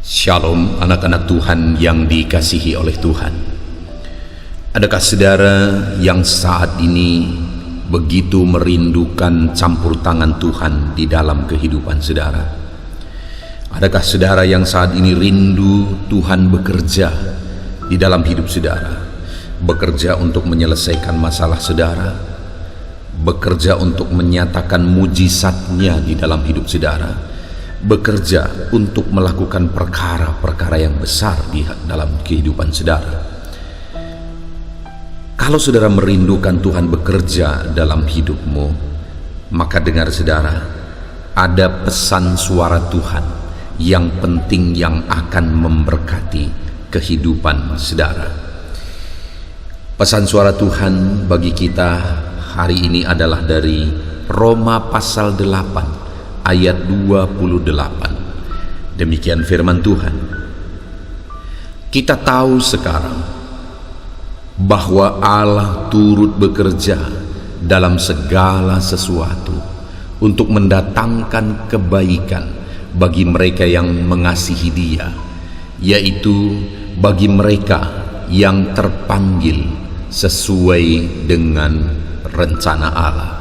Shalom anak-anak Tuhan yang dikasihi oleh Tuhan. Adakah saudara yang saat ini begitu merindukan campur tangan Tuhan di dalam kehidupan saudara? Adakah saudara yang saat ini rindu Tuhan bekerja di dalam hidup saudara? Bekerja untuk menyelesaikan masalah saudara, bekerja untuk menyatakan mujizatnya di dalam hidup saudara, bekerja untuk melakukan perkara-perkara yang besar di dalam kehidupan saudara. Kalau saudara merindukan Tuhan bekerja dalam hidupmu, maka dengar saudara, ada pesan suara Tuhan yang penting yang akan memberkati kehidupan saudara. Pesan suara Tuhan bagi kita hari ini adalah dari Roma pasal 8 ayat 28. Demikian firman Tuhan. Kita tahu sekarang bahwa Allah turut bekerja dalam segala sesuatu untuk mendatangkan kebaikan bagi mereka yang mengasihi Dia, yaitu bagi mereka yang terpanggil sesuai dengan rencana Allah.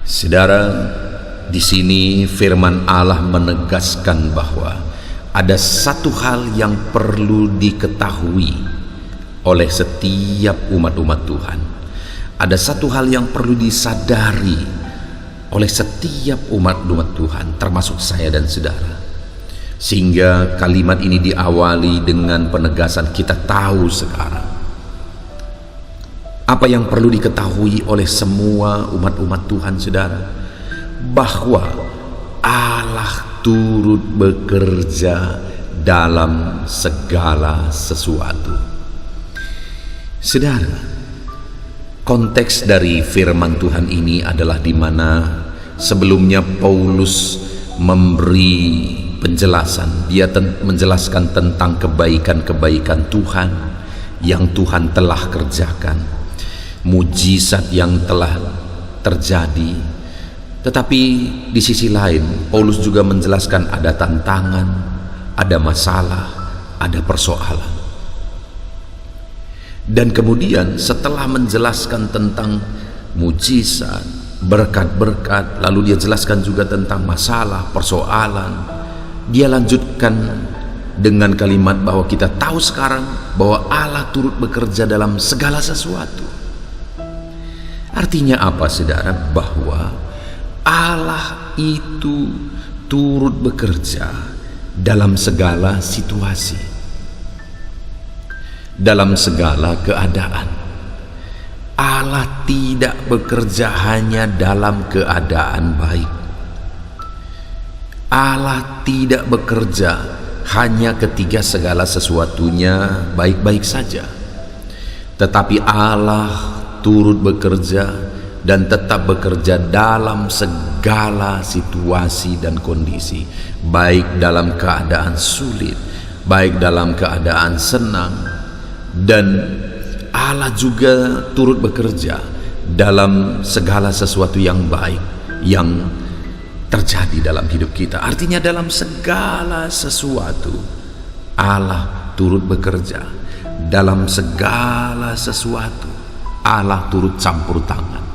Saudara, di sini firman Allah menegaskan bahwa ada satu hal yang perlu diketahui oleh setiap umat-umat Tuhan. Ada satu hal yang perlu disadari oleh setiap umat-umat Tuhan, termasuk saya dan saudara. Sehingga kalimat ini diawali dengan penegasan kita tahu sekarang. Apa yang perlu diketahui oleh semua umat-umat Tuhan saudara? Bahwa Allah turut bekerja dalam segala sesuatu. Saudara, konteks dari firman Tuhan ini adalah di mana sebelumnya Paulus memberi penjelasan. Dia menjelaskan tentang kebaikan-kebaikan Tuhan yang Tuhan telah kerjakan, mujizat yang telah terjadi. Tetapi di sisi lain, Paulus juga menjelaskan ada tantangan, ada masalah, ada persoalan. Dan kemudian setelah menjelaskan tentang mujizat, berkat-berkat, lalu dia jelaskan juga tentang masalah, persoalan, dia lanjutkan dengan kalimat bahwa kita tahu sekarang bahwa Allah turut bekerja dalam segala sesuatu. Artinya apa saudara? Bahwa Allah itu turut bekerja dalam segala situasi, dalam segala keadaan. Allah tidak bekerja hanya dalam keadaan baik. Allah tidak bekerja hanya ketika segala sesuatunya baik-baik saja. Tetapi Allah turut bekerja dan tetap bekerja dalam segala situasi dan kondisi, baik dalam keadaan sulit, baik dalam keadaan senang. Dan Allah juga turut bekerja dalam segala sesuatu yang baik yang terjadi dalam hidup kita. Artinya dalam segala sesuatu Allah turut bekerja. Dalam segala sesuatu Allah turut campur tangan.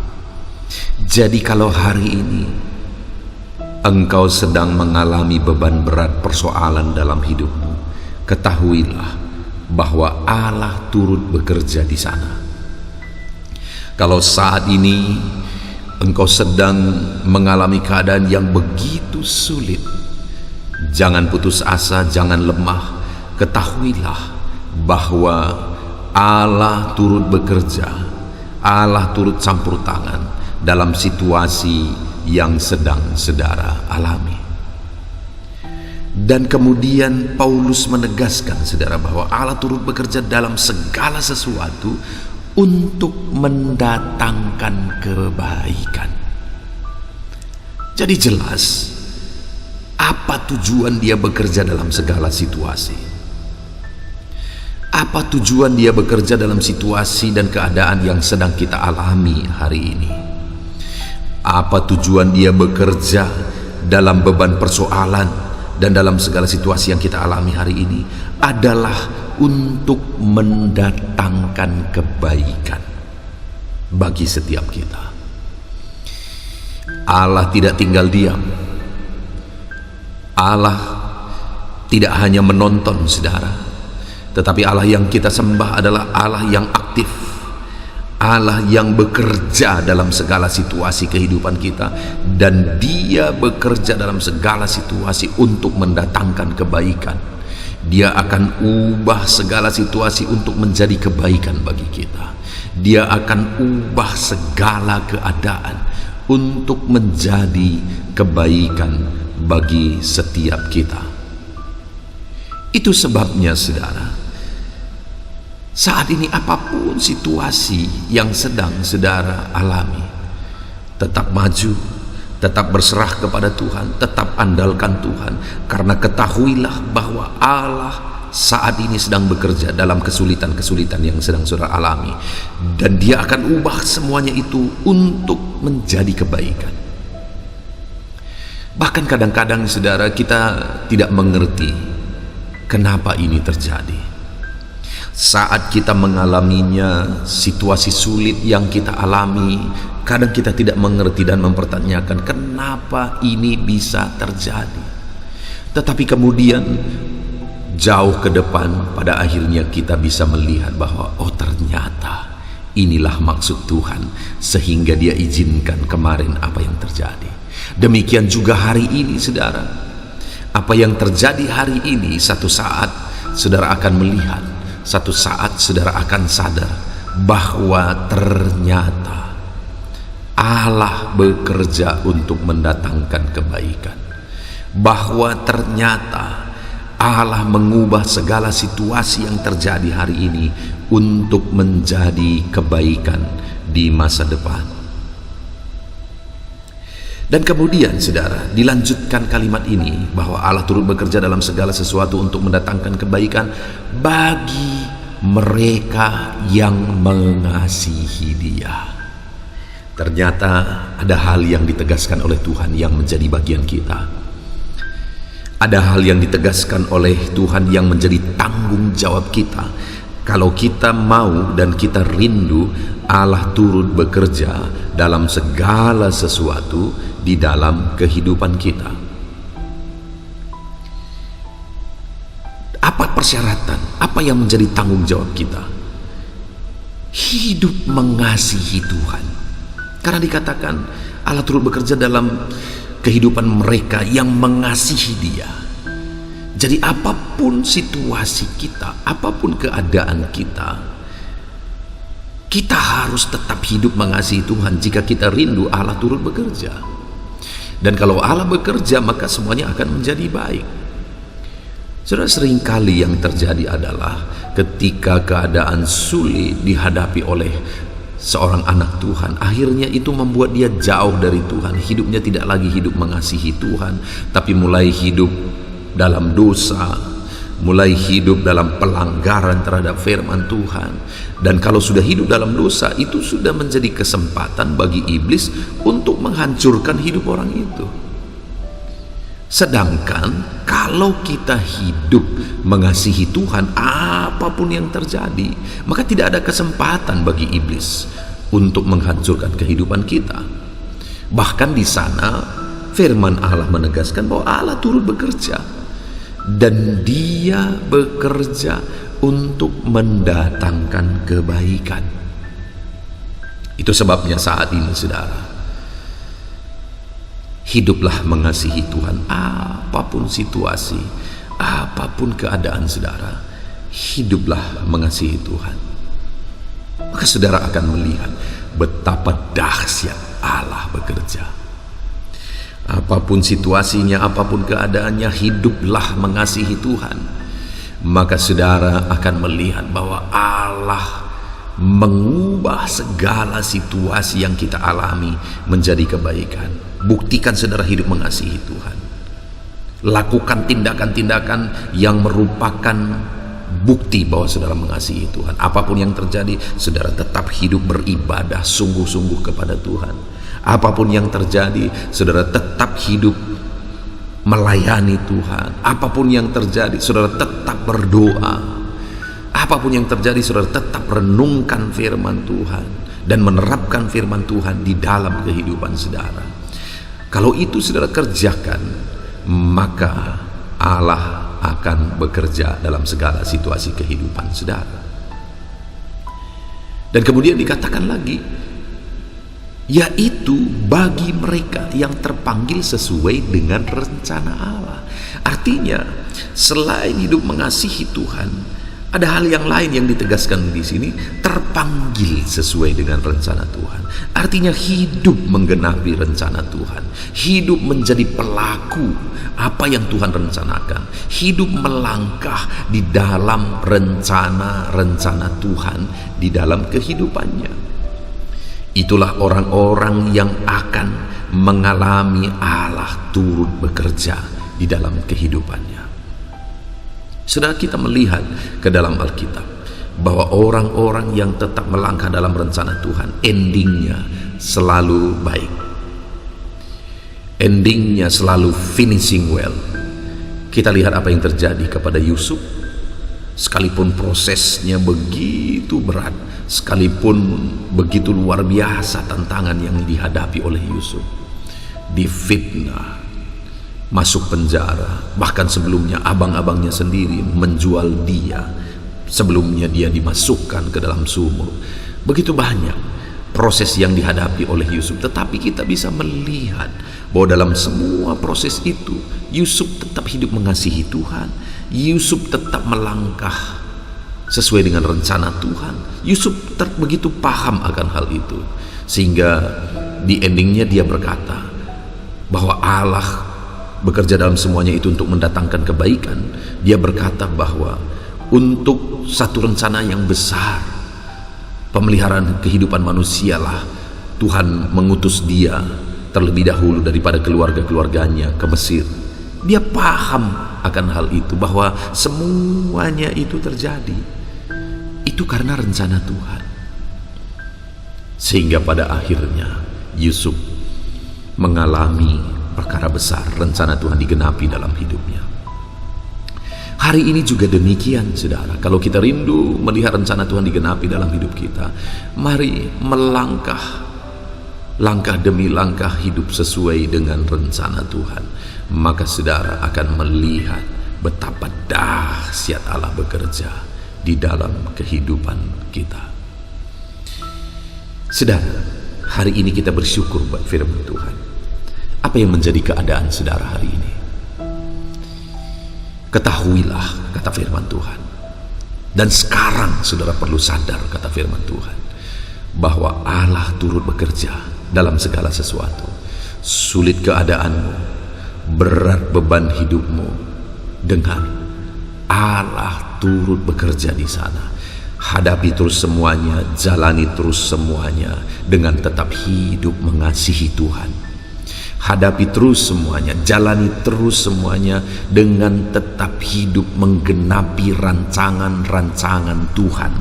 Jadi kalau hari ini engkau sedang mengalami beban berat persoalan dalam hidupmu, ketahuilah bahwa Allah turut bekerja di sana. Kalau saat ini engkau sedang mengalami keadaan yang begitu sulit, jangan putus asa, jangan lemah. Ketahuilah bahwa Allah turut bekerja, Allah turut campur tangan dalam situasi yang sedang saudara alami. Dan kemudian Paulus menegaskan saudara bahwa Allah turut bekerja dalam segala sesuatu untuk mendatangkan kebaikan. Jadi jelas apa tujuan dia bekerja dalam segala situasi. Apa tujuan dia bekerja dalam situasi dan keadaan yang sedang kita alami hari ini? Apa tujuan dia bekerja dalam beban persoalan, dan dalam segala situasi yang kita alami hari ini adalah untuk mendatangkan kebaikan bagi setiap kita. Allah tidak tinggal diam. Allah tidak hanya menonton, saudara, tetapi Allah yang kita sembah adalah Allah yang aktif, Allah yang bekerja dalam segala situasi kehidupan kita, dan Dia bekerja dalam segala situasi untuk mendatangkan kebaikan. Dia akan ubah segala situasi untuk menjadi kebaikan bagi kita. Dia akan ubah segala keadaan untuk menjadi kebaikan bagi setiap kita. Itu sebabnya, saudara, saat ini apapun situasi yang sedang saudara alami, tetap maju, tetap berserah kepada Tuhan, tetap andalkan Tuhan, karena ketahuilah bahwa Allah saat ini sedang bekerja dalam kesulitan-kesulitan yang sedang saudara alami, dan Dia akan ubah semuanya itu untuk menjadi kebaikan. Bahkan kadang-kadang, saudara, kita tidak mengerti kenapa ini terjadi. Saat kita mengalaminya, situasi sulit yang kita alami, kadang kita tidak mengerti dan mempertanyakan kenapa ini bisa terjadi. Tetapi kemudian jauh ke depan, pada akhirnya kita bisa melihat bahwa oh, ternyata inilah maksud Tuhan, sehingga Dia izinkan kemarin apa yang terjadi. Demikian juga hari ini, saudara. Apa yang terjadi hari ini, satu saat saudara akan melihat, satu saat saudara akan sadar bahwa ternyata Allah bekerja untuk mendatangkan kebaikan, bahwa ternyata Allah mengubah segala situasi yang terjadi hari ini untuk menjadi kebaikan di masa depan. Dan kemudian, saudara, dilanjutkan kalimat ini bahwa Allah turut bekerja dalam segala sesuatu untuk mendatangkan kebaikan bagi mereka yang mengasihi Dia. Ternyata ada hal yang ditegaskan oleh Tuhan yang menjadi bagian kita. Ada hal yang ditegaskan oleh Tuhan yang menjadi tanggung jawab kita. Kalau kita mau dan kita rindu, Allah turut bekerja dalam segala sesuatu di dalam kehidupan kita. Apa persyaratan? Apa yang menjadi tanggung jawab kita? Hidup mengasihi Tuhan. Karena dikatakan Allah turut bekerja dalam kehidupan mereka yang mengasihi Dia. Jadi apapun situasi kita, apapun keadaan kita, kita harus tetap hidup mengasihi Tuhan. Jika kita rindu, Allah turut bekerja. Dan kalau Allah bekerja, maka semuanya akan menjadi baik. Saudara, seringkali yang terjadi adalah ketika keadaan sulit dihadapi oleh seorang anak Tuhan, akhirnya itu membuat dia jauh dari Tuhan. Hidupnya tidak lagi hidup mengasihi Tuhan, tapi mulai hidup dalam dosa, mulai hidup dalam pelanggaran terhadap firman Tuhan. Dan kalau sudah hidup dalam dosa, itu sudah menjadi kesempatan bagi iblis untuk menghancurkan hidup orang itu. Sedangkan kalau kita hidup mengasihi Tuhan, apapun yang terjadi, maka tidak ada kesempatan bagi iblis untuk menghancurkan kehidupan kita. Bahkan di sana firman Allah menegaskan bahwa Allah turut bekerja, dan Dia bekerja untuk mendatangkan kebaikan. Itu sebabnya saat ini, saudara, hiduplah mengasihi Tuhan. Apapun situasi, apapun keadaan saudara, hiduplah mengasihi Tuhan. Maka saudara akan melihat betapa dahsyat Allah bekerja. Apapun situasinya, apapun keadaannya, hiduplah mengasihi Tuhan. Maka saudara akan melihat bahwa Allah mengubah segala situasi yang kita alami menjadi kebaikan. Buktikan saudara hidup mengasihi Tuhan. Lakukan tindakan-tindakan yang merupakan bukti bahwa saudara mengasihi Tuhan. Apapun yang terjadi, saudara tetap hidup beribadah sungguh-sungguh kepada Tuhan. Apapun yang terjadi, saudara tetap hidup melayani Tuhan. Apapun yang terjadi, saudara tetap berdoa. Apapun yang terjadi, saudara tetap renungkan firman Tuhan dan menerapkan firman Tuhan di dalam kehidupan saudara. Kalau itu saudara kerjakan, maka Allah akan bekerja dalam segala situasi kehidupan saudara. Dan kemudian dikatakan lagi, yaitu bagi mereka yang terpanggil sesuai dengan rencana Allah. Artinya, selain hidup mengasihi Tuhan, ada hal yang lain yang ditegaskan di sini, terpanggil sesuai dengan rencana Tuhan. Artinya hidup menggenapi rencana Tuhan, hidup menjadi pelaku apa yang Tuhan rencanakan, hidup melangkah di dalam rencana-rencana Tuhan di dalam kehidupannya. Itulah orang-orang yang akan mengalami Allah turut bekerja di dalam kehidupannya. Saudara, kita melihat ke dalam Alkitab bahwa orang-orang yang tetap melangkah dalam rencana Tuhan, endingnya selalu baik. Endingnya selalu finishing well. Kita lihat apa yang terjadi kepada Yusuf. Sekalipun prosesnya begitu berat, sekalipun begitu luar biasa tantangan yang dihadapi oleh Yusuf, difitnah, masuk penjara, bahkan sebelumnya abang-abangnya sendiri menjual dia, sebelumnya dia dimasukkan ke dalam sumur. Begitu banyak proses yang dihadapi oleh Yusuf, tetapi kita bisa melihat bahwa dalam semua proses itu Yusuf tetap hidup mengasihi Tuhan. Yusuf tetap melangkah sesuai dengan rencana Tuhan. Yusuf begitu paham akan hal itu, sehingga di endingnya dia berkata bahwa Allah bekerja dalam semuanya itu untuk mendatangkan kebaikan. Dia berkata bahwa untuk satu rencana yang besar, pemeliharaan kehidupan manusialah Tuhan mengutus dia terlebih dahulu daripada keluarga-keluarganya ke Mesir. Dia paham akan hal itu, bahwa semuanya itu terjadi itu karena rencana Tuhan. Sehingga pada akhirnya Yusuf mengalami perkara besar, rencana Tuhan digenapi dalam hidupnya. Hari ini juga demikian, saudara. Kalau kita rindu melihat rencana Tuhan digenapi dalam hidup kita, mari melangkah, langkah demi langkah hidup sesuai dengan rencana Tuhan. Maka saudara akan melihat betapa dahsyat Allah bekerja di dalam kehidupan kita. Saudara, hari ini kita bersyukur buat firman Tuhan. Apa yang menjadi keadaan saudara hari ini? Ketahuilah, kata firman Tuhan. Dan sekarang saudara perlu sadar, kata firman Tuhan, bahwa Allah turut bekerja dalam segala sesuatu. Sulit keadaanmu, berat beban hidupmu, dengar, Allah turut bekerja di sana. Hadapi terus semuanya, jalani terus semuanya dengan tetap hidup mengasihi Tuhan. Hadapi terus semuanya, jalani terus semuanya dengan tetap hidup menggenapi rancangan-rancangan Tuhan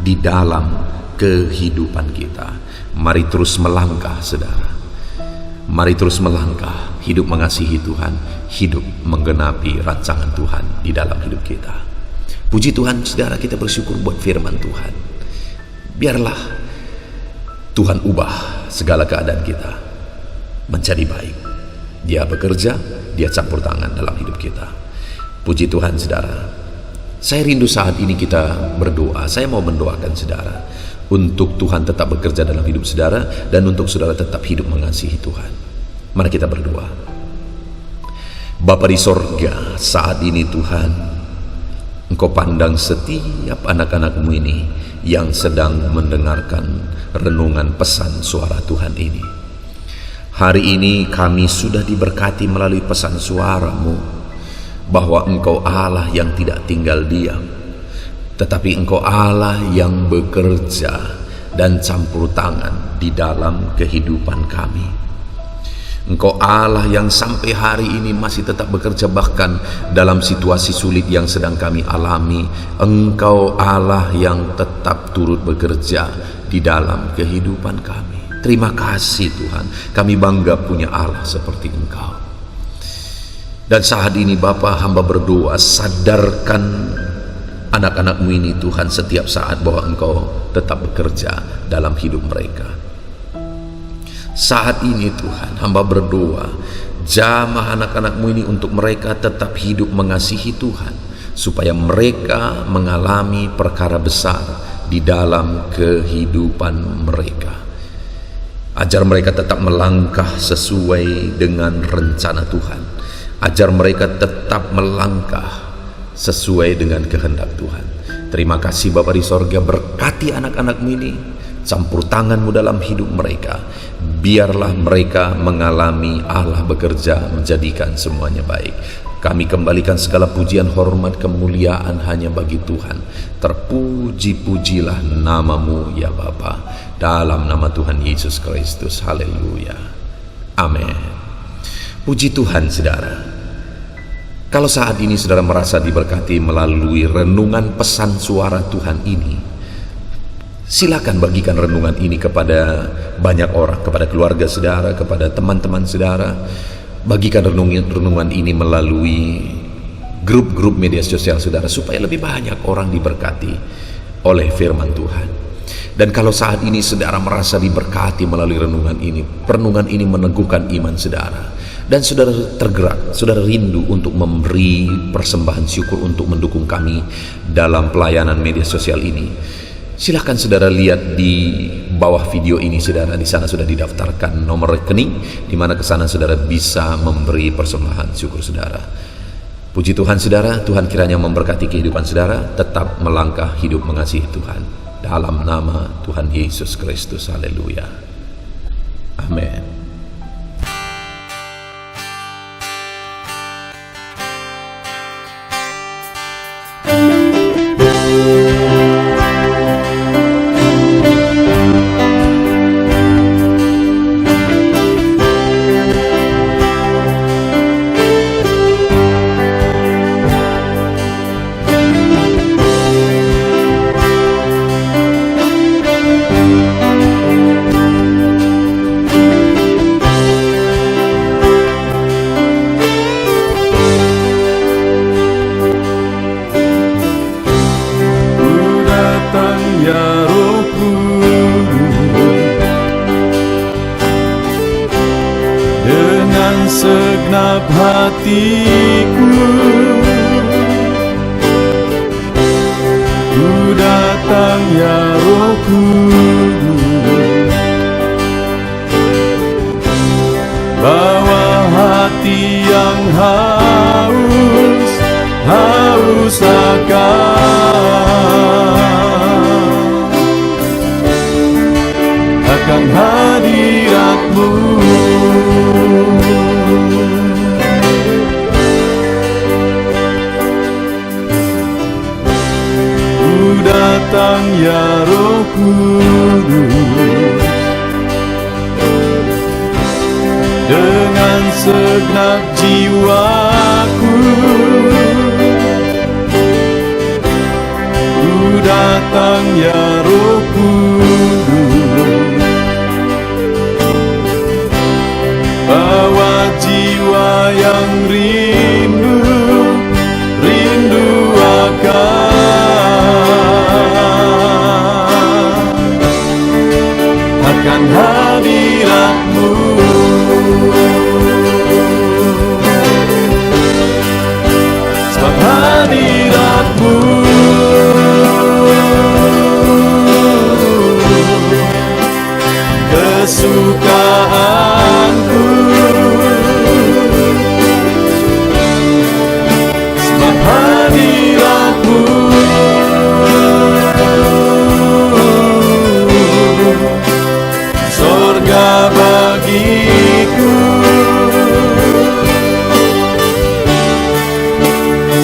di dalam kehidupan kita. Mari terus melangkah, saudara. Mari terus melangkah, hidup mengasihi Tuhan, hidup menggenapi rancangan Tuhan di dalam hidup kita. Puji Tuhan, saudara, kita bersyukur buat firman Tuhan. Biarlah Tuhan ubah segala keadaan kita menjadi baik. Dia bekerja, dia campur tangan dalam hidup kita. Puji Tuhan, saudara. Saya rindu saat ini kita berdoa. Saya mau mendoakan saudara untuk Tuhan tetap bekerja dalam hidup saudara, dan untuk saudara tetap hidup mengasihi Tuhan. Mari kita berdoa. Bapa di sorga, saat ini Tuhan, Engkau pandang setiap anak-anak-Mu ini yang sedang mendengarkan renungan pesan suara Tuhan ini. Hari ini kami sudah diberkati melalui pesan suara-Mu, bahwa Engkau Allah yang tidak tinggal diam, tetapi Engkau Allah yang bekerja dan campur tangan di dalam kehidupan kami. Engkau Allah yang sampai hari ini masih tetap bekerja, bahkan dalam situasi sulit yang sedang kami alami. Engkau Allah yang tetap turut bekerja di dalam kehidupan kami. Terima kasih Tuhan, kami bangga punya Allah seperti Engkau. Dan saat ini Bapa, hamba berdoa, sadarkan anak-anak-Mu ini Tuhan setiap saat bahwa Engkau tetap bekerja dalam hidup mereka. Saat ini Tuhan, hamba berdoa, jamah anak-anak-Mu ini untuk mereka tetap hidup mengasihi Tuhan, supaya mereka mengalami perkara besar di dalam kehidupan mereka. Ajar mereka tetap melangkah sesuai dengan rencana Tuhan. Ajar mereka tetap melangkah sesuai dengan kehendak Tuhan. Terima kasih Bapa di sorga, berkati anak-anak-Mu ini, campur tangan-Mu dalam hidup mereka. Biarlah mereka mengalami Allah bekerja menjadikan semuanya baik. Kami kembalikan segala pujian, hormat, kemuliaan hanya bagi Tuhan. Terpuji-pujilah nama-Mu ya Bapa, dalam nama Tuhan Yesus Kristus. Haleluya. Amin. Puji Tuhan saudara. Kalau saat ini saudara merasa diberkati melalui renungan pesan suara Tuhan ini, silakan bagikan renungan ini kepada banyak orang, kepada keluarga saudara, kepada teman-teman saudara. Bagikan renungan ini melalui grup-grup media sosial saudara, supaya lebih banyak orang diberkati oleh firman Tuhan. Dan kalau saat ini saudara merasa diberkati melalui renungan ini meneguhkan iman saudara, dan saudara tergerak, saudara rindu untuk memberi persembahan syukur untuk mendukung kami dalam pelayanan media sosial ini, silakan saudara lihat di bawah video ini saudara. Di sana sudah didaftarkan nomor rekening, di mana ke sana saudara bisa memberi persembahan syukur saudara. Puji Tuhan saudara, Tuhan kiranya memberkati kehidupan saudara, tetap melangkah hidup mengasihi Tuhan. Dalam nama Tuhan Yesus Kristus. Haleluya. Amin. Segenap hatiku ku datang ya Roh Kudus, bawa hati yang haus akan hadirat-Mu. Datang ya Roh Kudus, dengan segenap jiwaku ku datang ya Roh Kudus, bawa jiwa yang rindu akan hadirat-Mu. Sebab hadirat-Mu kesukaanku, sebab hadirat-Mu sorga bagiku,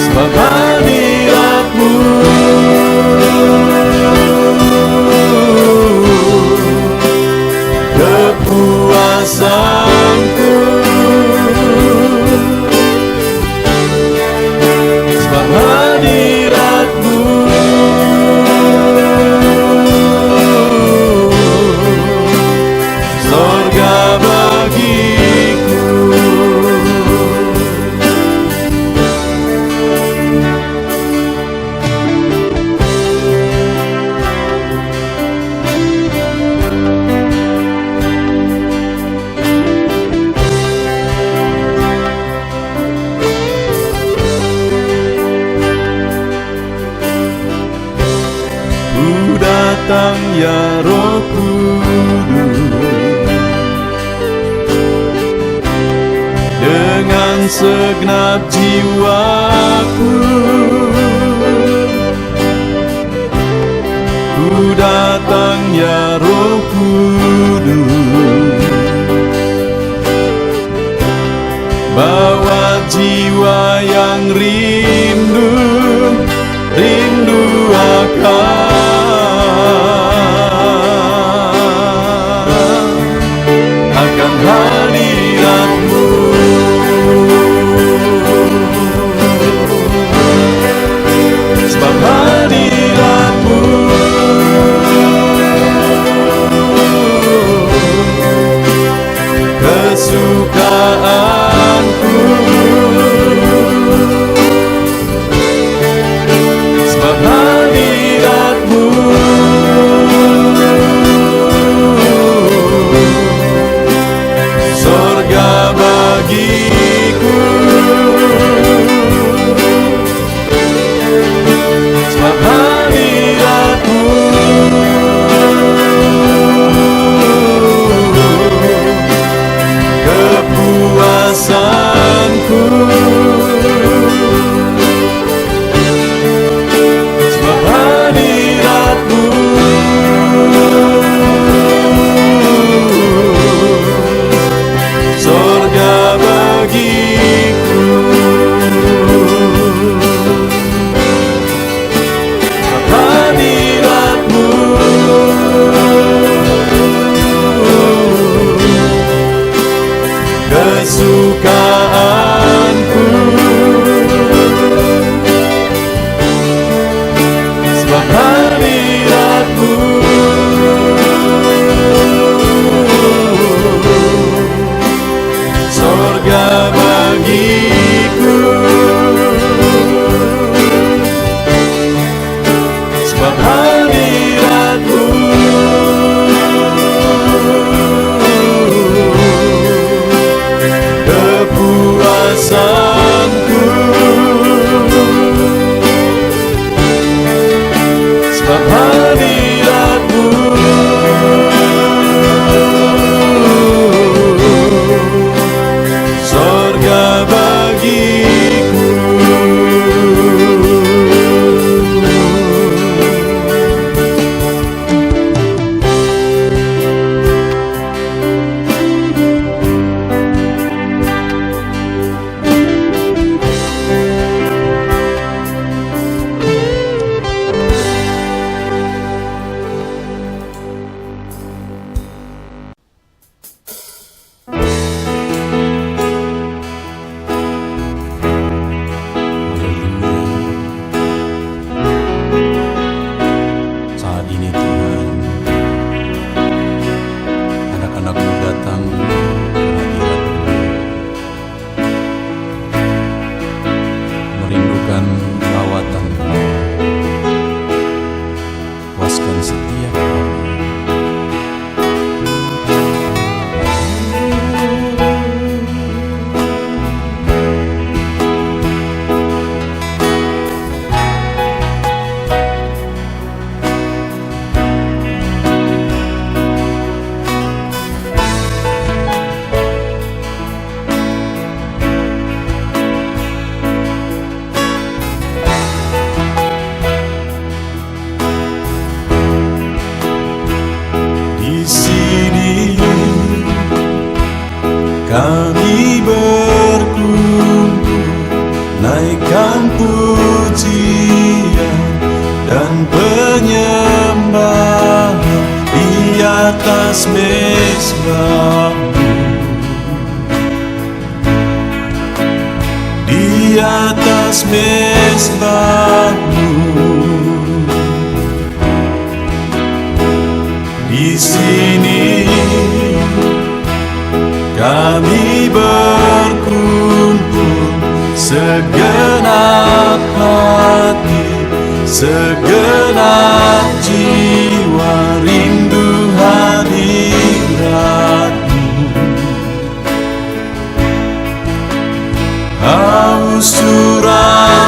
sebab hadirat-Mu kepuasanku, sebab hadirat-Mu sorga bagiku. datang ya Roh Kudus, dengan segenap jiwaku ku datang ya Roh Kudus, bawa jiwa yang rindu akan hadirat-Mu. Sebab hadirat-Mu kesukaanku, sebab hadirat-Mu sorga bagiku, sebab hadirat-Mu kepuasanku, sebab hadirat-Mu sorga bagiku, sebab hadirat-Mu kesukaanku, sebab hadirat-Mu sorga bagiku, sebab hadirat-Mu kepuasanku, sebab hadirat-Mu sorga bagiku. Saat ini Tuhan, anak-anak-Mu datang ke hadirat-Mu, merindukan lawatan-Mu. Puaskan setiap kami. Kami berkumpul, naikkan pujian dan penyembahan di atas mezbah-Mu, di atas mezbah-Mu. Di sini kami berkumpul, segenap hati, segenap jiwa rindu hadirat-Mu, haus urapan-Mu.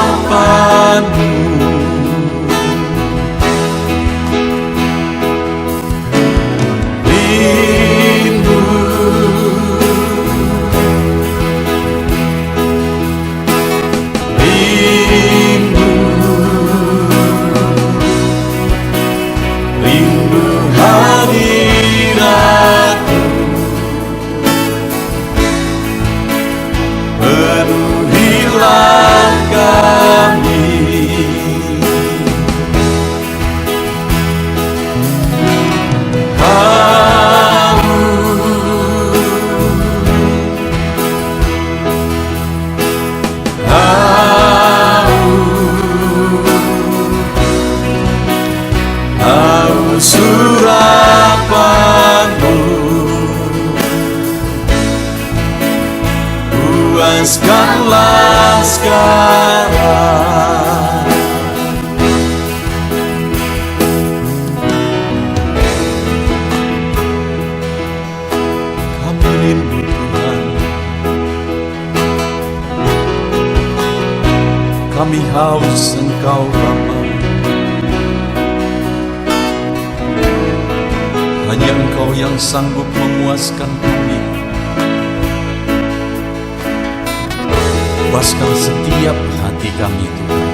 haus Engkau Bapa. Hanya Engkau yang sanggup memuaskan kami. Puaskan setiap hati kami Tuhan.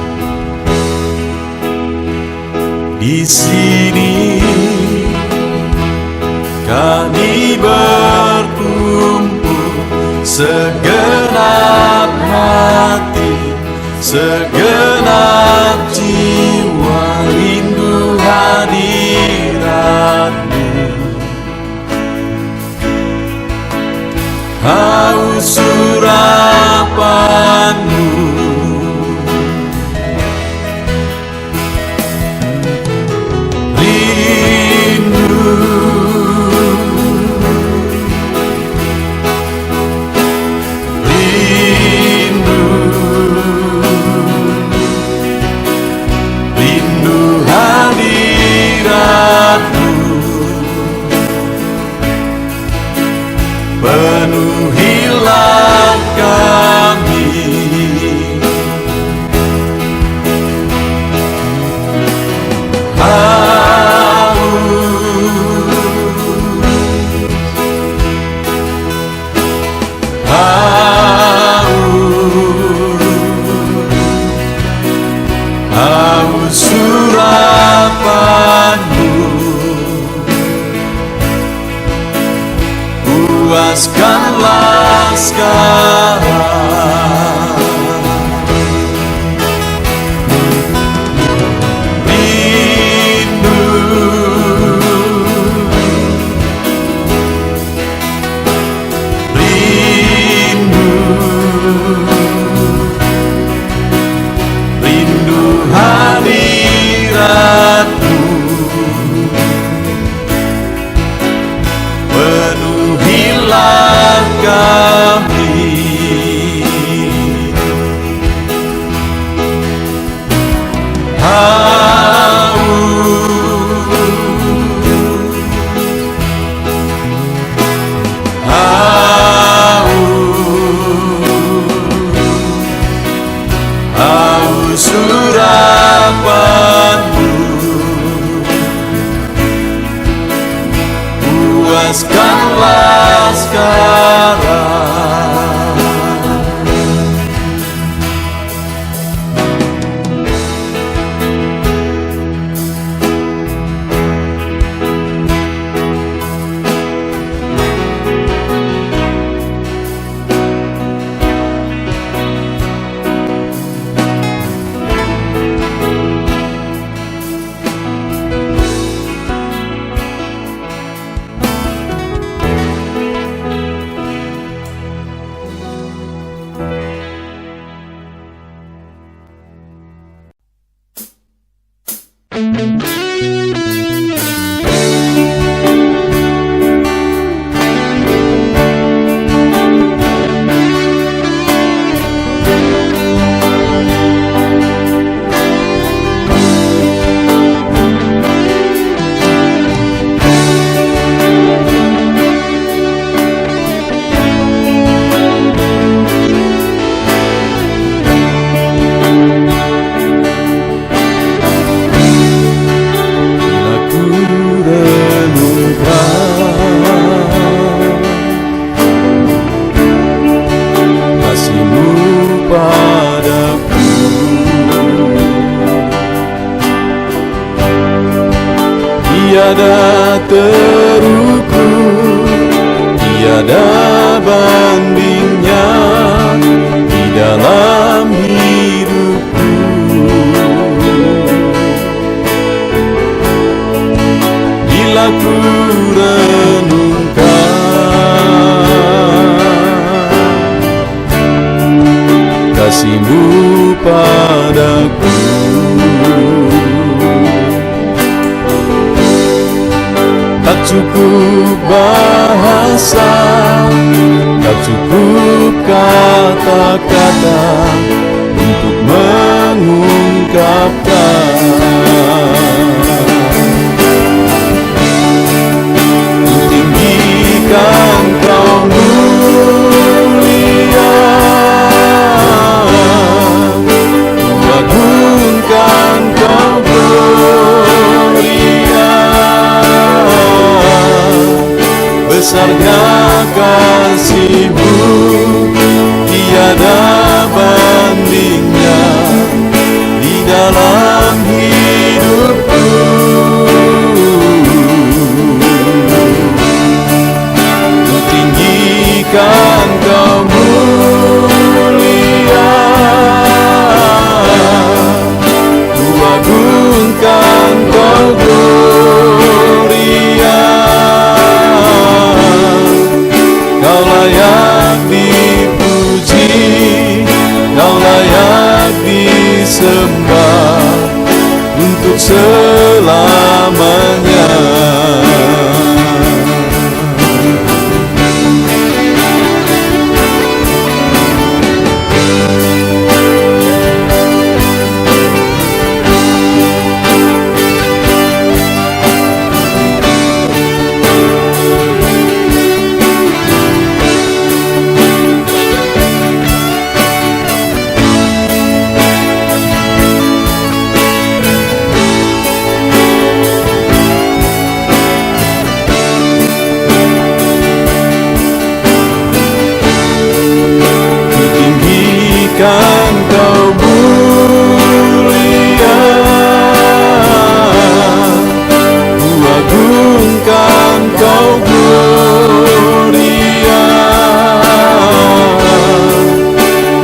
Di sini kami berkumpul, segenap hati, segenap jiwa rindu hadirat-Mu. Haus urapan-Mu, penuhilah kami. Haus urapan-Mu, puaskanlah sekarang. Rindu, rindu, rindu hadirat-Mu. Penuhilah kami. Haus urapan-Mu, puaskanlah sekarang. Tiada terukur, tiada bandingnya di dalam hidupku. Bila ku renungkan kasih-Mu padaku, tak cukup bahasa, tak cukup kata-kata untuk mengungkapkan. Tinggikan Kau mulia, besarnya kasih-Mu, tiada bandingnya di dalam hidupku. Ku tinggikan Kau mulia, ku agungkan Kau gloria. Kau layak dipuji, Kau layak disembah untuk selamanya. Kan Kau mulia, ku agungkan Kau gloria.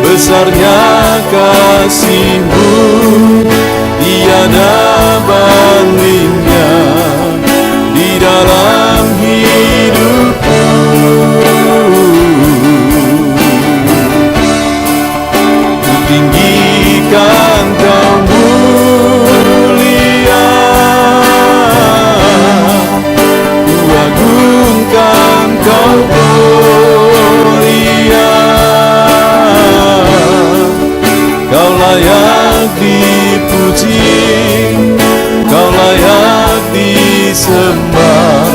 Besarnya kasih-Mu, tiada bandingnya di dalam hidupku. Tinggikan Kau mulia, ku agungkan Kau gloria. Kau layak dipuji, Kau layak disembah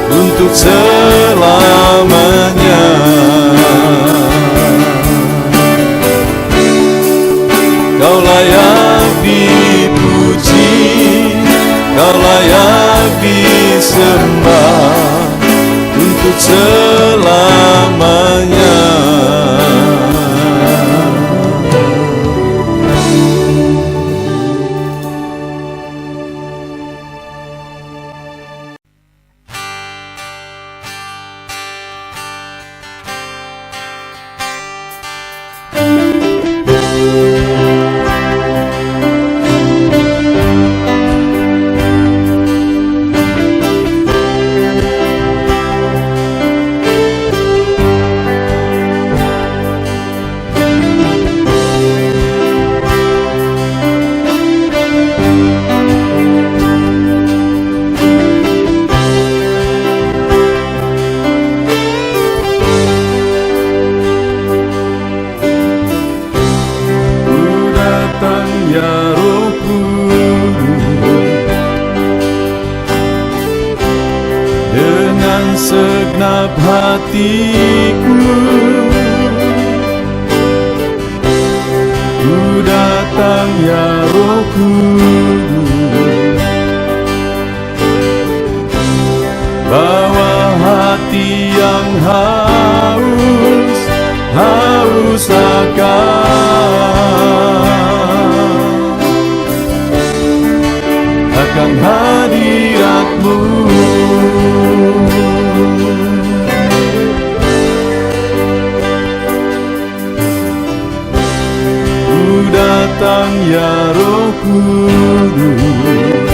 untuk selamanya. Kau layak dipuji, Kau layak disembah untuk selamanya. Segenap hatiku ku datang ya Roh Kudus, bawa hati yang haus akan hadirat-Mu. Datang ya Roh Kudus,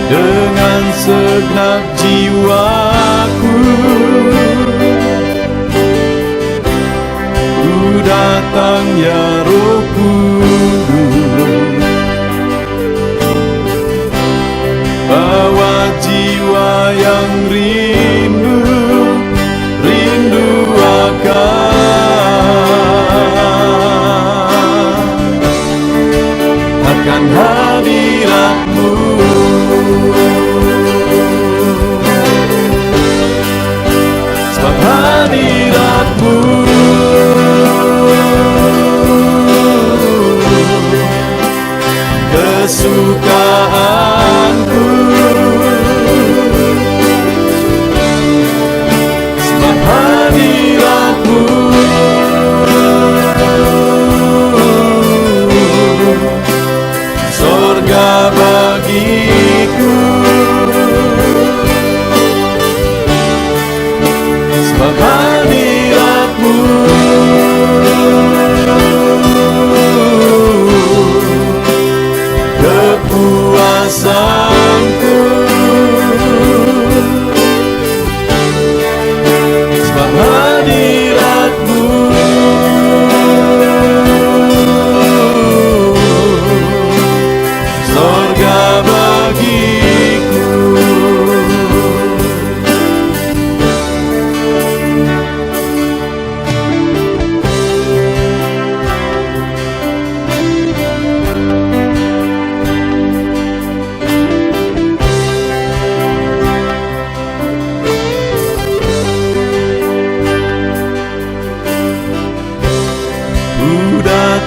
dengan segenap jiwaku ku datang ya Roh Kudus, bawa jiwa yang rindu akan hadirat-Mu. Sebab hadirat-Mu kesukaanku,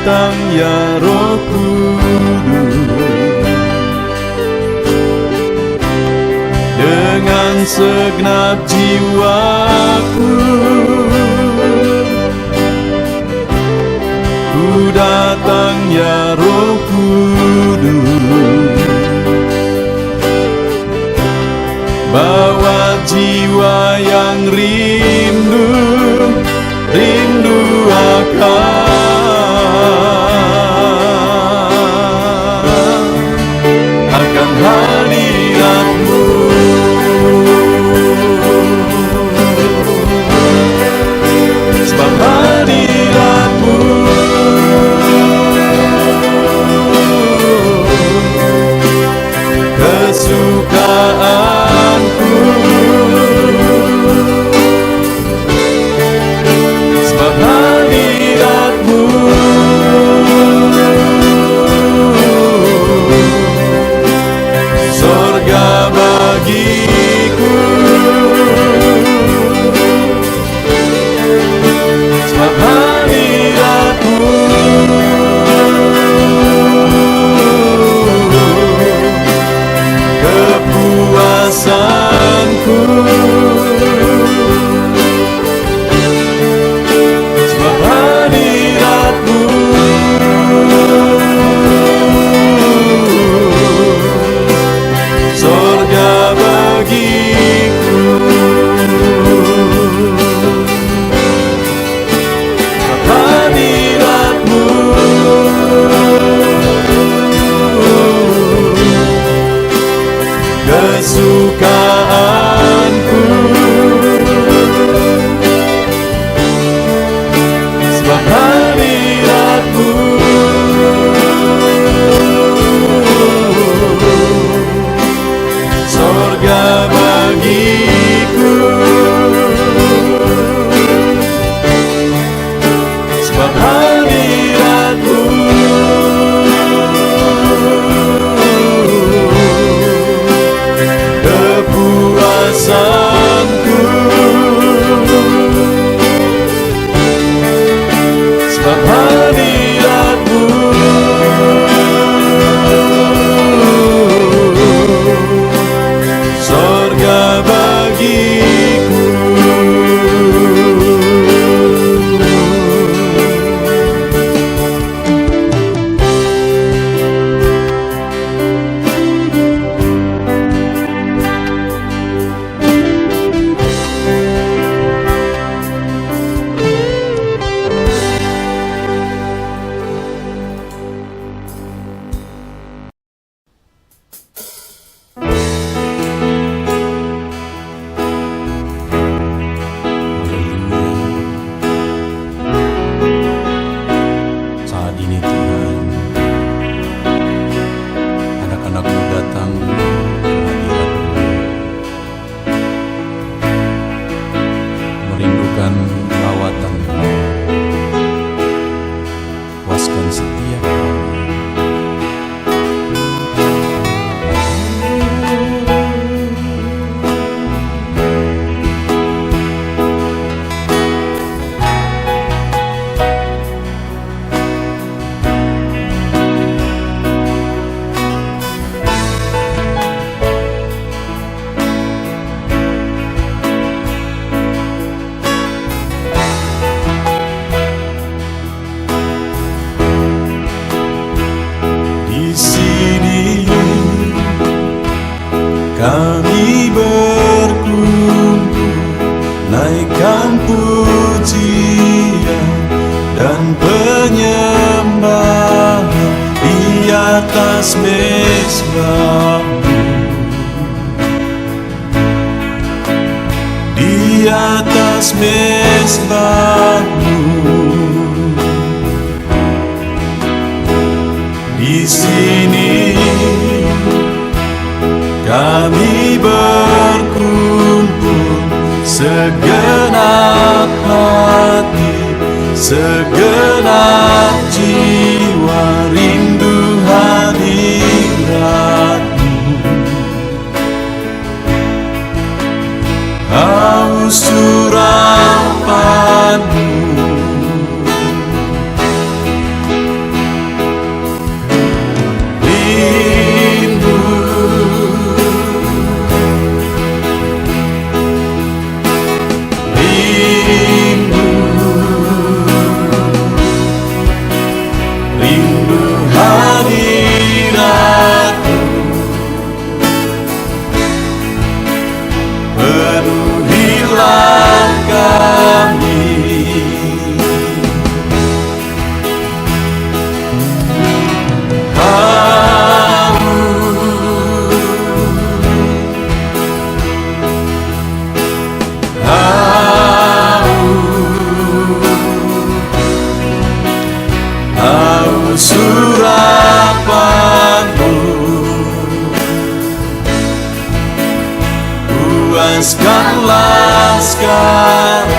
datang ya Roh Kudus, dengan segenap jiwaku ku datang ya Roh Kudus, bawa jiwa yang rindu akan hadirat-Mu. Sebab hadirat-Mu kesukaanku, sebab hadirat-Mu sorga bagiku, sebab hadirat-Mu kepuasanku, sebab hadirat-Mu sorga bagiku, sebab hadirat-Mu kesukaanku, sebab hadirat-Mu sorga bagiku, sebab hadirat-Mu kepuasanku, sebab hadirat-Mu sorga bagiku. Saat ini Tuhan, anak-anak-Mu datang ke hadirat-Mu, merindukan lawatan-Mu. Puaskan setiap kami. Kami berkumpul, naikkan pujian dan penyembahan di atas mezbah-Mu, di atas mezbah-Mu. Di sini kami berkumpul, segenap hati, segenap jiwa rindu hadirat-Mu, haus surapan-Mu. urapanmu, puaskanlah sekarang.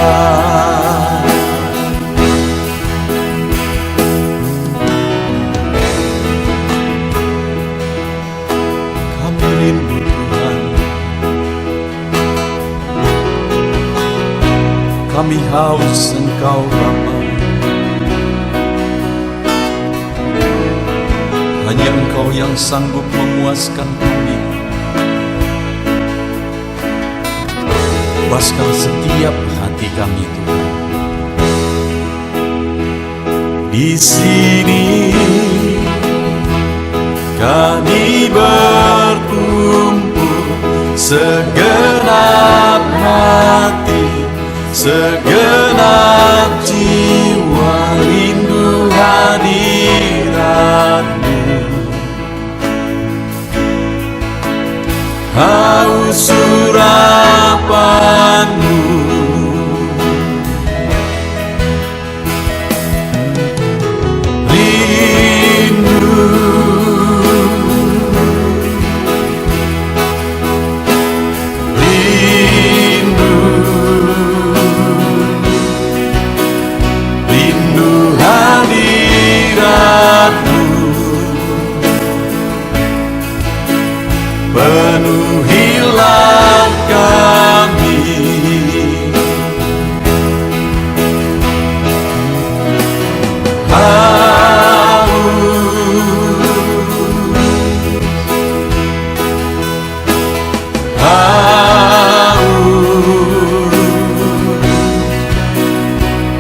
Kami rindu Tuhan, kami haus Engkau Bapa. Hanya Engkau yang sanggup memuaskan kami. Puaskan setiap hati kami Tuhan. Di sini kami berkumpul, segenap hati, segenap jiwa, rindu hadirat-Mu. Haus urapan-Mu, rindu, rindu, rindu hadirat-Mu. Penuhilah kami,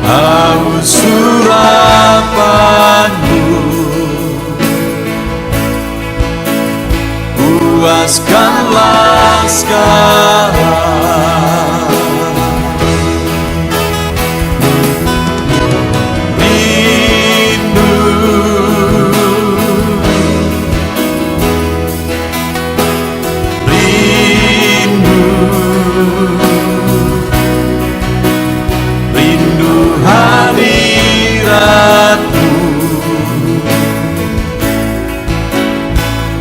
haus urapan-Mu, puaskanlah sekarang. Rindu, rindu, rindu hadirat-Mu.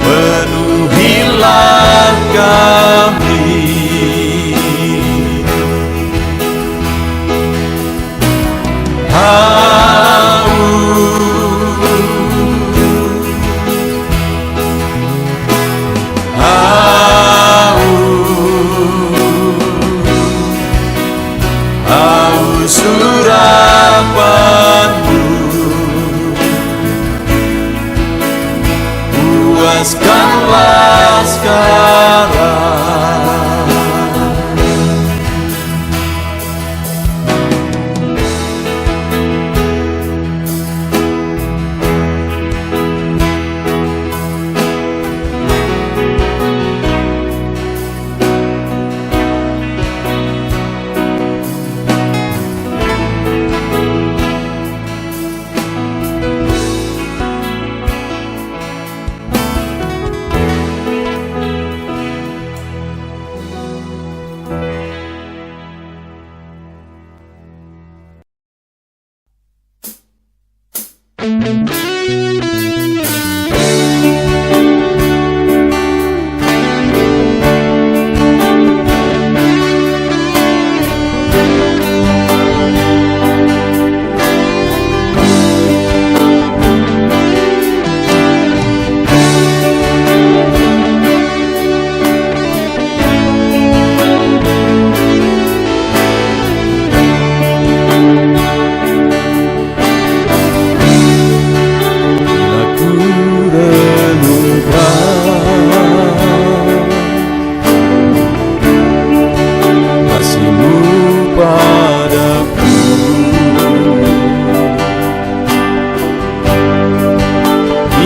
Penuhilah kami, haus urapan-Mu, puaskanlah sekarang.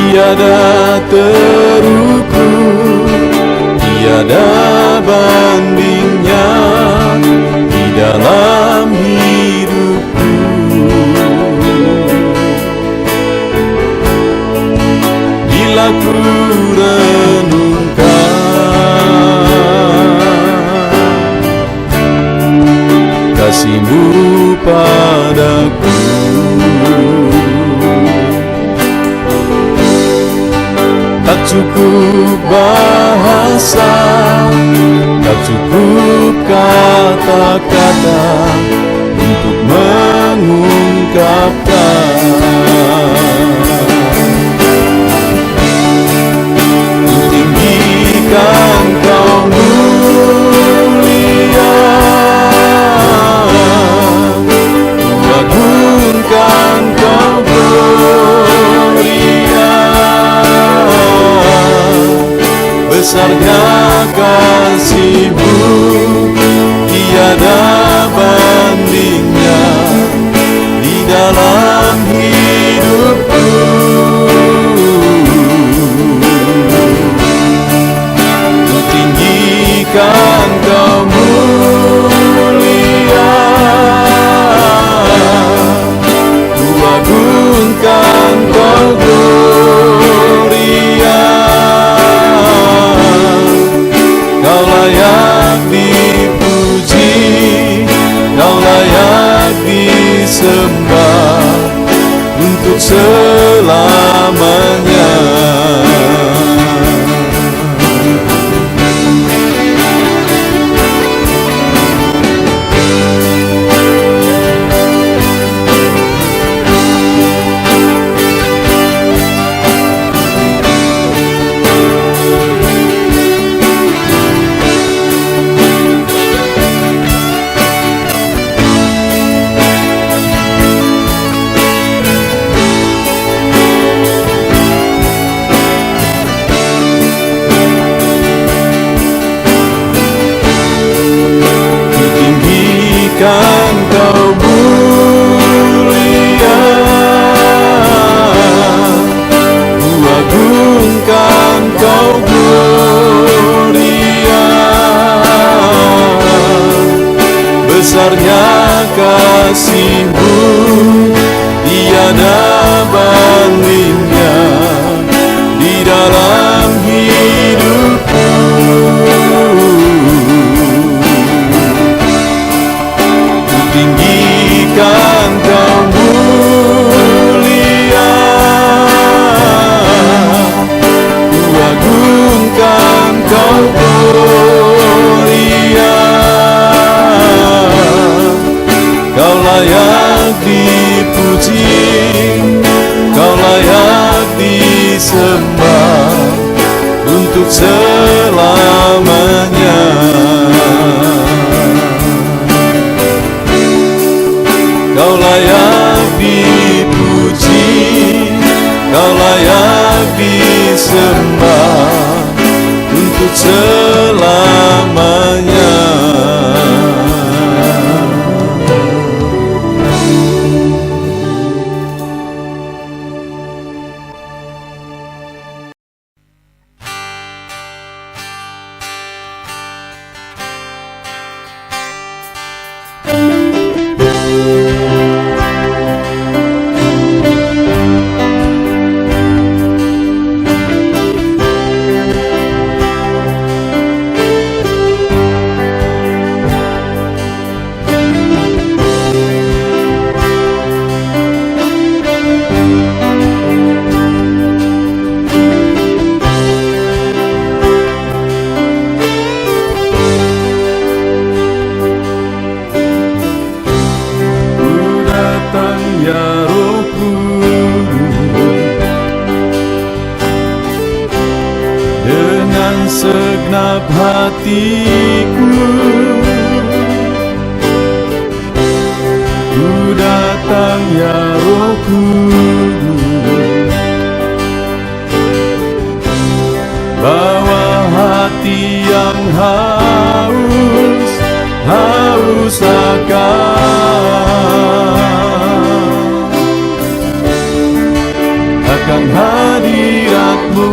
Tiada terukur, tiada bandingnya di dalam hidupku. Bila ku renungkan kasih-Mu padaku, cukup bahasa, tak cukup kata-kata untuk mengungkapkan. Tinggikan Kau mulia, agungkan Kau gloria, besarnya kasih-Mu tiada bandingnya di dalam hidupku. Ku tinggikan Kau mulia, ku agungkan Kau gloria, Kau layak dipuji, Kau layak disembah untuk selamanya. Tinggikan Kau mulia, ku agungkan Kau gloria, besarnya kasih-Mu tiada bandingnya di dalam hidupku. Tinggikan Kau mulia, ku agungkan Kau gloria, Kau layak dipuji, Kau layak disembah untuk selamanya. Kau layak dipuji, Kau layak disembah untuk selamanya. Segenap hatiku ku datang ya Roh Kudus, bawa hati yang haus akan hadirat-Mu.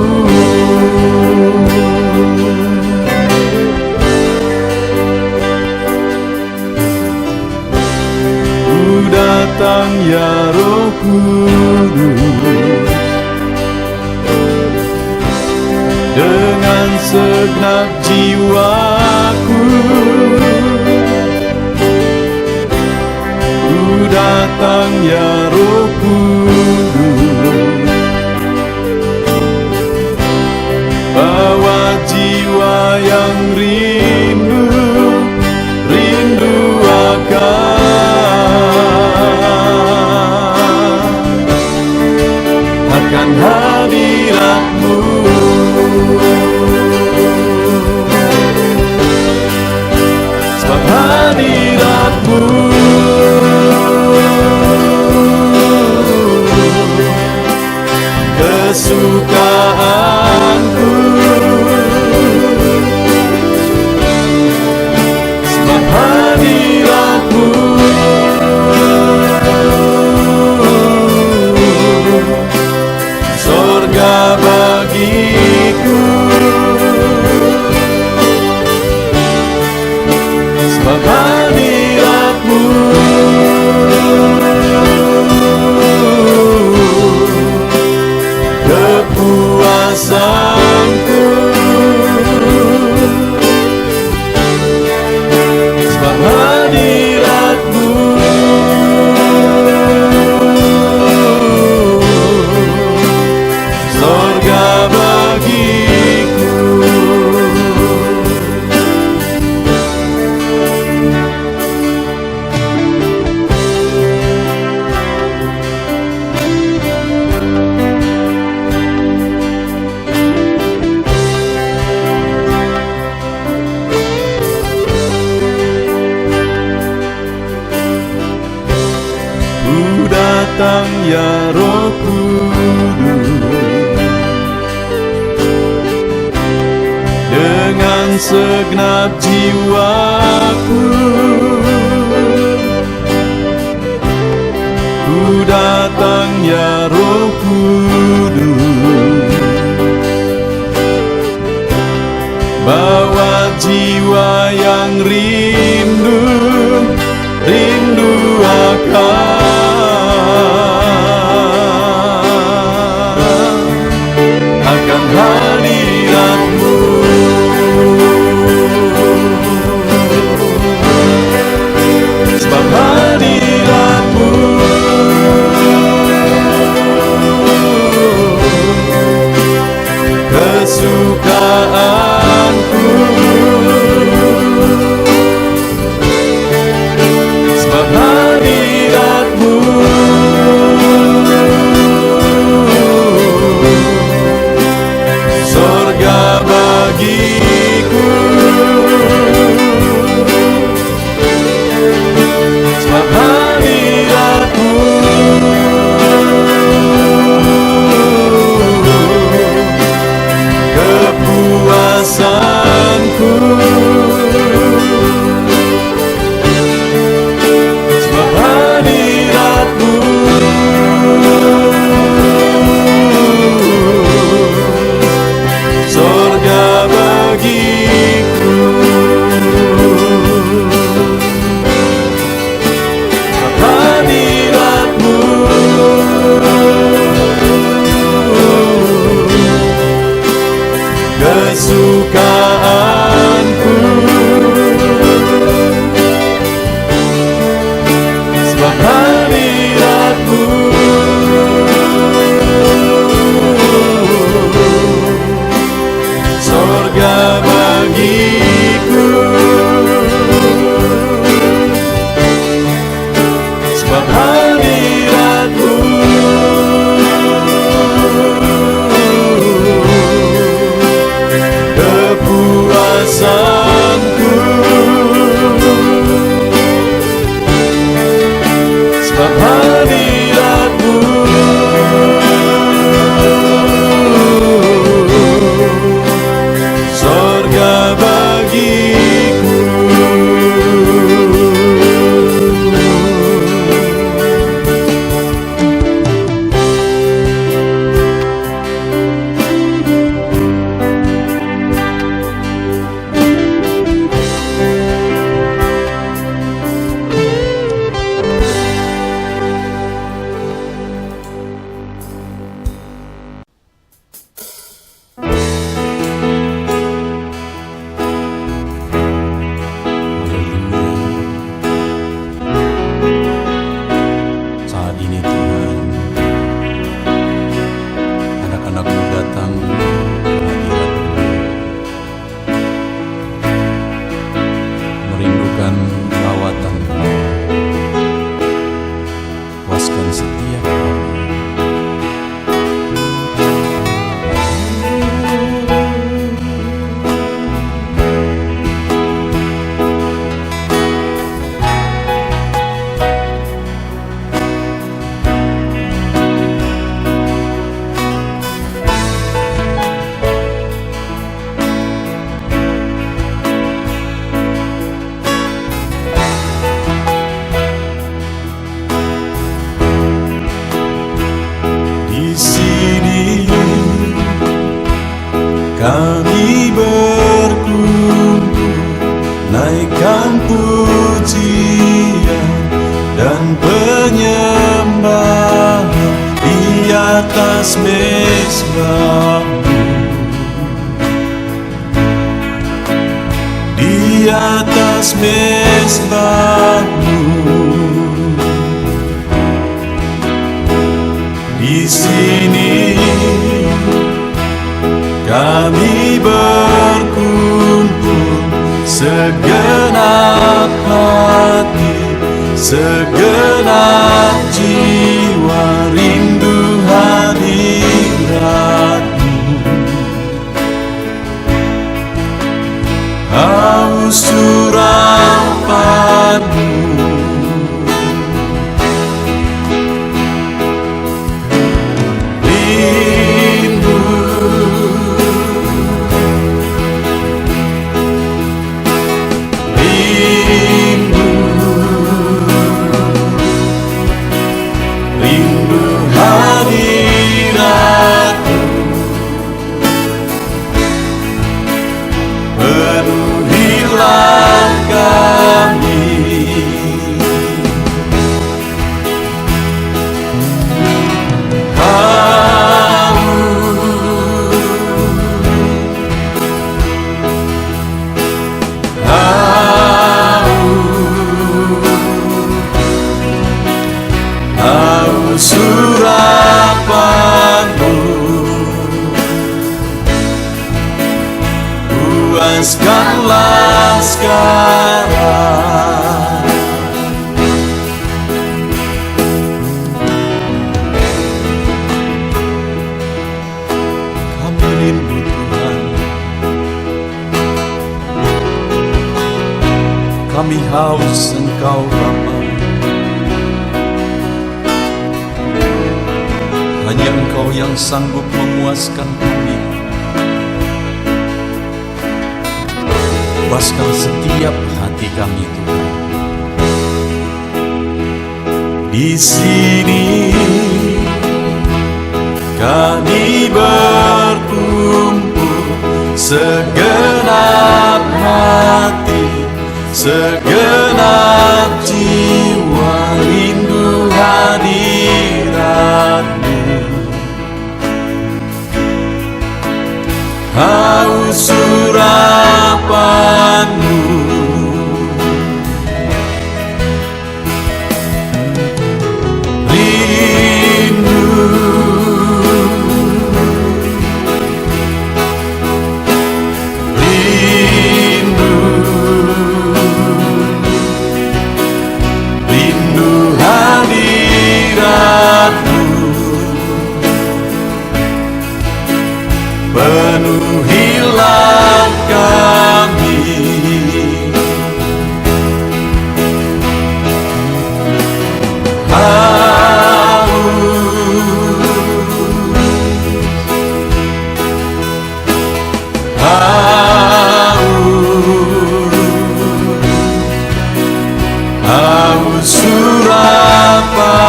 Datang ya Roh Kudus, dengan segenap jiwaku ku datang ya Roh Kudus, akan hadirat-Mu. Sebab hadirat-Mu kesukaanku. Sebab hadirat-Mu surga bagiku. Sebab hadirat-Mu kepuasanku. Sebab hadirat-Mu surga bagiku. Ku datang ya Roh Kudus dengan segenap jiwaku. Ku datang ya Roh Kudus, bawa jiwa yang rindu akan hadirat-Mu. Sebab hadirat-Mu kesukaanku. Sebab hadirat-Mu surga bagiku. Sebab hadirat-Mu kepuasanku. Sebab hadirat-Mu surga bagiku. Sebab hadirat-Mu kesukaanku. Sebab hadirat-Mu surga bagiku. Sebab hadirat-Mu kepuasanku. atas mezbah-Mu, di atas mezbah-Mu, di sini kami berkumpul, segenap hati, segenap jiwa, rindu hadirat-Mu, haus urapan-Mu, rindu, rindu, rindu hadirat-Mu, penuhilah kami. Haus urapan-Mu, puaskanlah sekarang. Kami rindu Tuhan, kami haus Engkau Bapa. Hanya Engkau yang sanggup memuaskan kami. Puaskan setiap hati kami, Tuhan. Di sini kami berkumpul, segenap hati, segenap jiwa, rindu hadirat-Mu, haus urapan-Mu, rindu, rindu, rindu hadirat-Mu, penuhilah kami. Haus urapan-Mu,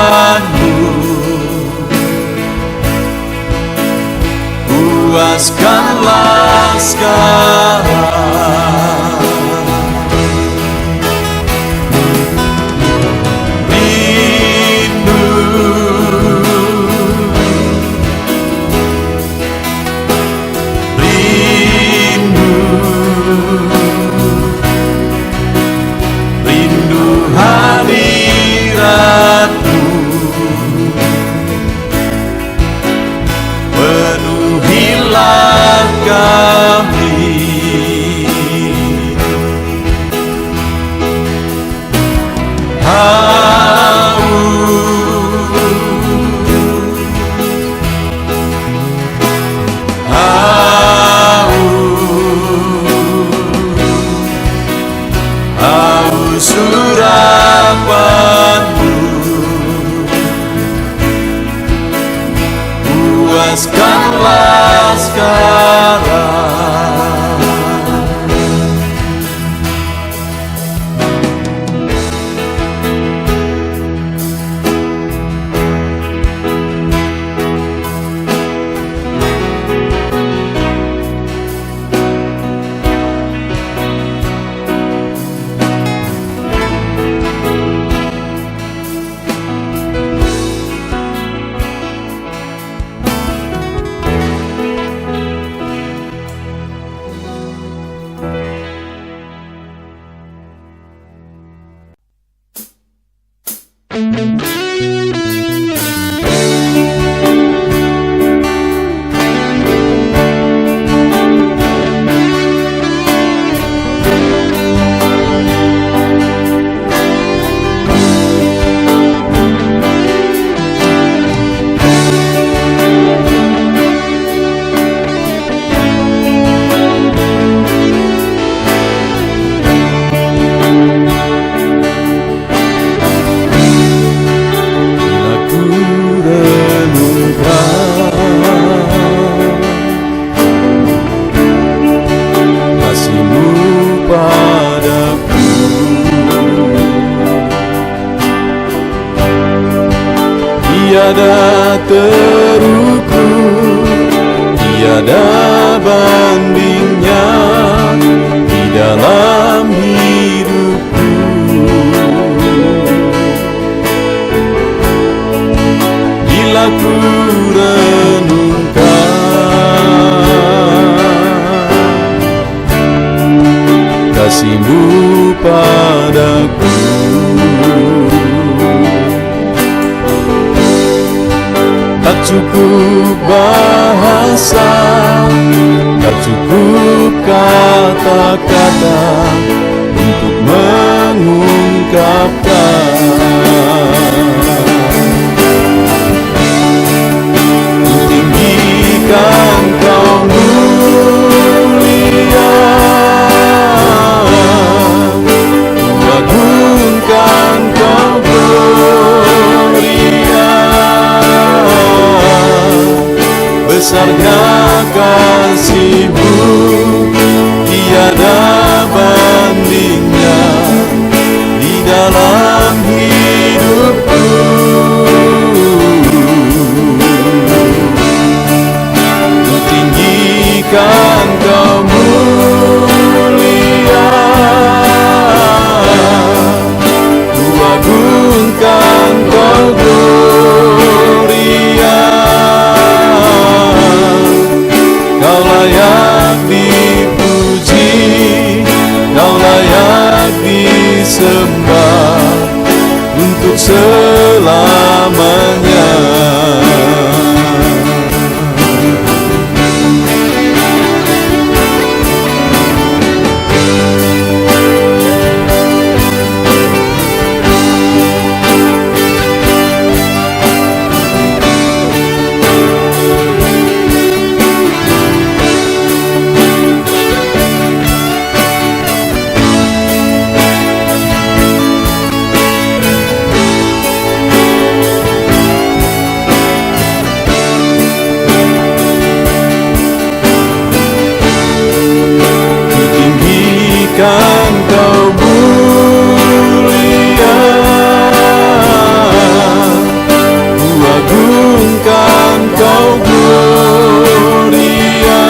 puaskanlah sekarang. Rindu, rindu, rindu hadirat-Mu, penuhilah kami. Haus urapan-Mu, puaskanlah sekarang. tiada bandingnya di dalam hidupku. Bila ku renungkan kasih-Mu padaku, tak cukup bahasa, tak cukup kata-kata untuk mengungkapkan. Ku tinggikan Kau mulia, ku agungkan Kau gloria. Besarnya kasih-Mu, tiada bandingnya di dalam hidupku. Ku tinggikan Kau mulia, ku agungkan Kau gloria. Kau layak dipuji, Kau layak disembah untuk selamanya. Kan Kau mulia, ku agungkan Kau gloria.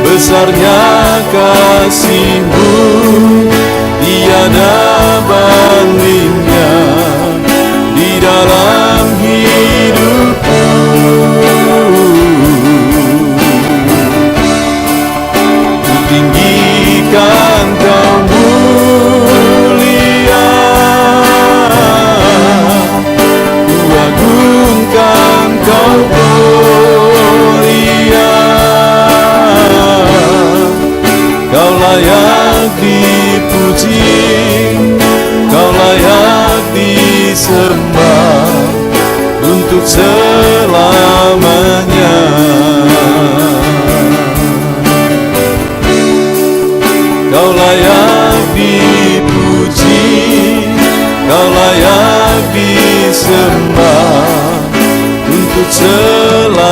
Besarnya kasih-Mu, tiada bandingnya di dalam hidupku. Tinggikan Kau mulia, ku agungkan Kau gloria. Kau layak dipuji, Kau layak disembah untuk selamanya. Kau layak dipuji, Kau layak disembah untuk selamanya.